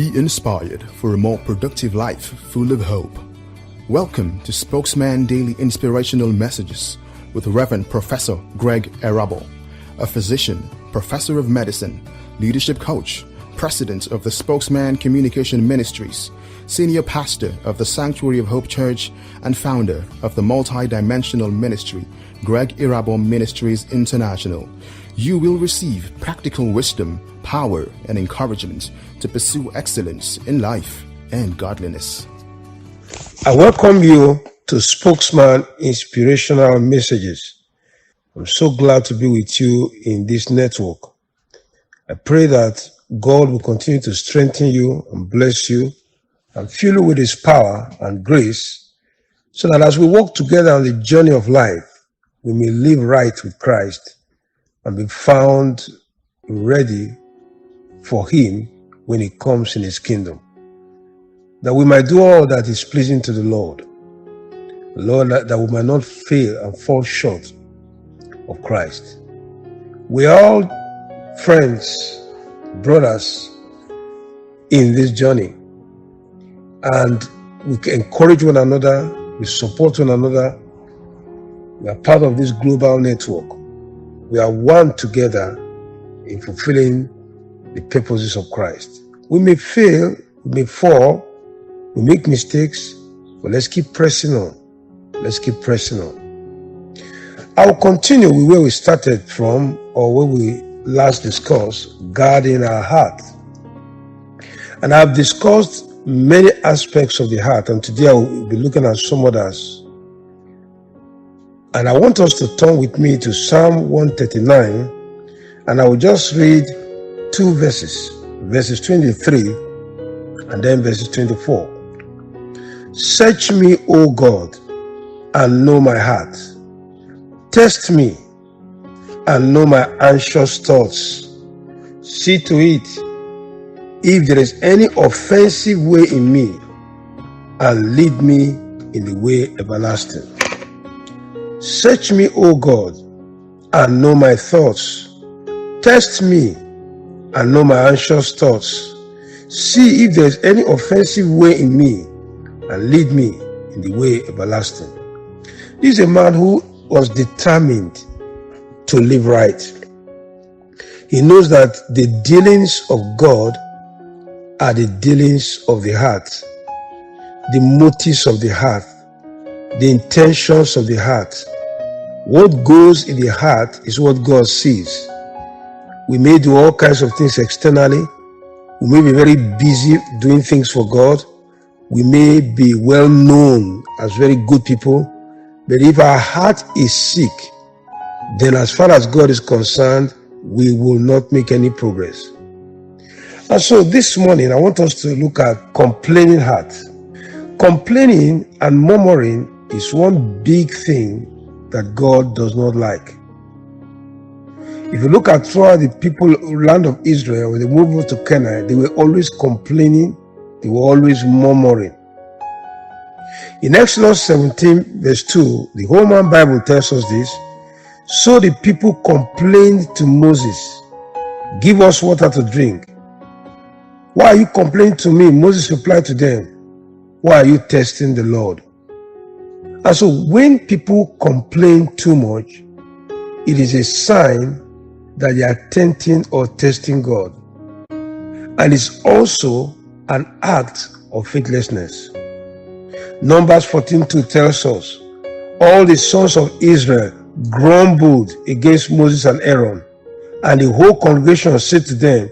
Be inspired for a more productive life full of hope. Welcome to Spokesman Daily Inspirational Messages with Reverend Professor Greg Erabo, a physician, professor of medicine, leadership coach, president of the Spokesman Communication Ministries, senior pastor of the Sanctuary of Hope Church, and founder of the multi-dimensional ministry, Greg Erabo Ministries International. You will receive practical wisdom, power, and encouragement to pursue excellence in life and godliness. I welcome you to Spokesman Inspirational Messages. I'm so glad to be with you in this network. I pray that God will continue to strengthen you and bless you and fill you with His power and grace, so that as we walk together on the journey of life, we may live right with Christ and be found ready for Him when He comes in His kingdom, that we might do all that is pleasing to the Lord, that we might not fail and fall short of Christ. We are all friends, brothers in this journey, and we can encourage one another, we support one another. We are part of this global network. We are one together in fulfilling the purposes of Christ. We may fail, we may fall, we make mistakes, but let's keep pressing on. Let's keep pressing on. I will continue with where we started from, or where we last discussed, guarding our heart. And I've discussed many aspects of the heart, and today I will be looking at some others. And I want us to turn with me to Psalm 139, and I will just read two verses, verses 23 and then verses 24. Search me, O God, and know my heart. Test me and know my anxious thoughts. See to it if there is any offensive way in me, and lead me in the way everlasting. Search me, O God, and know my thoughts. Test me and know my anxious thoughts. See if there is any offensive way in me, and lead me in the way everlasting. This is a man who was determined to live right. He knows that the dealings of God are the dealings of the heart, the motives of the heart, the intentions of the heart. What goes in the heart is what God sees. We may do all kinds of things externally. We may be very busy doing things for God. We may be well known as very good people. But if our heart is sick, then as far as God is concerned, we will not make any progress. And so this morning, I want us to look at complaining heart. Complaining and murmuring is one big thing that God does not like. If you look at throughout the land of Israel, when they moved over to Canaan, they were always complaining, they were always murmuring. In Exodus 17 verse 2, the Holman Bible tells us this. So the people complained to Moses, give us water to drink. Why are you complaining to me? Moses replied to them, why are you testing the Lord? And so when people complain too much, it is a sign that they are tempting or testing God. And it's also an act of faithlessness. Numbers 14:2 tells us, all the sons of Israel grumbled against Moses and Aaron, and the whole congregation said to them,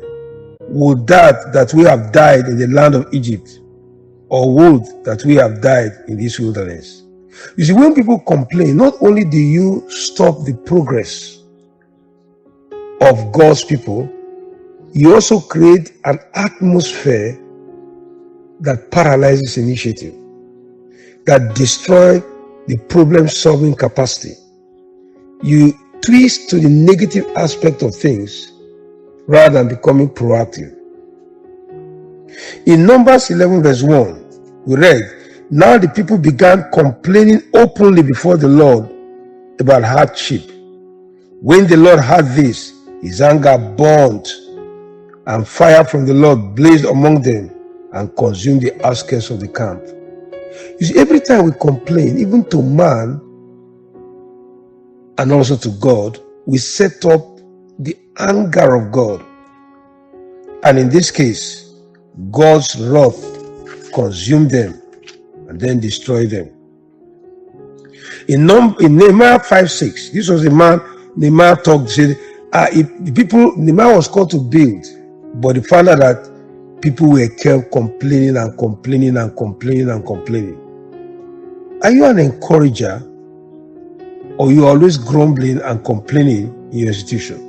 would that we have died in the land of Egypt, or would that we have died in this wilderness. You see, when people complain, not only do you stop the progress of God's people, you also create an atmosphere that paralyzes initiative, that destroys the problem-solving capacity. You twist to the negative aspect of things rather than becoming proactive. In Numbers 11 verse 1, we read, now the people began complaining openly before the Lord about hardship. When the Lord heard this, his anger burned, and fire from the Lord blazed among them, and consume the outskirts of the camp. You see, every time we complain, even to man and also to God, we set up the anger of God. And in this case, God's wrath consumed them and then destroyed them. In Nehemiah 5:6, this was the man Nehemiah talked, said, Nehemiah was called to build, but he found out that people were kept complaining and complaining and complaining and complaining. Are you an encourager, or you are always grumbling and complaining in your institution?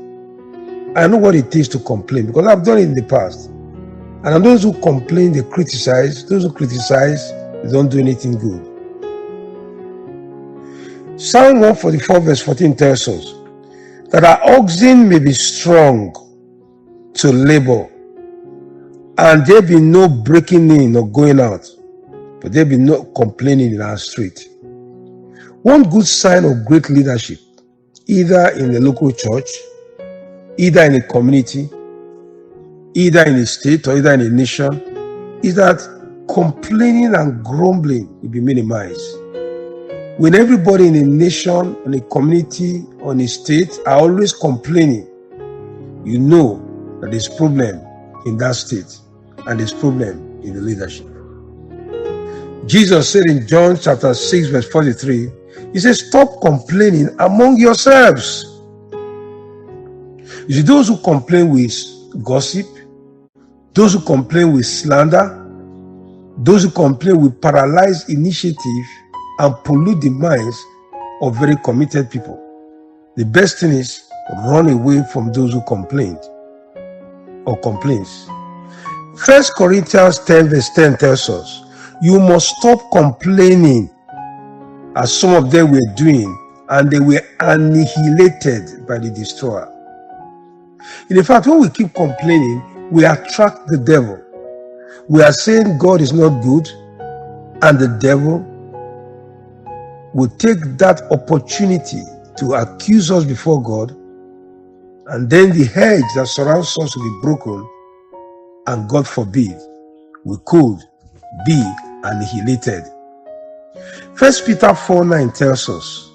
I know what it takes to complain because I've done it in the past. And those who complain, they criticize. Those who criticize, they don't do anything good. Psalm 144 verse 14 tells us that our oxen may be strong to labor, and there be no breaking in or going out, but there be no complaining in our street. One good sign of great leadership, either in the local church, either in a community, either in a state or either in a nation, is that complaining and grumbling will be minimized. When everybody in a nation, in a community, or in a state are always complaining, you know that there's problem in that state and there's problem in the leadership. Jesus said in John chapter 6 verse 43, he says, stop complaining among yourselves. You see, those who complain with gossip, those who complain with slander, those who complain with paralyzed initiative and pollute the minds of very committed people. The best thing is run away from those who complained or complains. 1 Corinthians 10 verse 10 tells us, you must stop complaining as some of them were doing, and they were annihilated by the destroyer. In fact, when we keep complaining, we attract the devil. We are saying God is not good, and the devil will take that opportunity to accuse us before God, and then the hedge that surrounds us will be broken, and God forbid, we could be annihilated. 1 Peter 4:9 tells us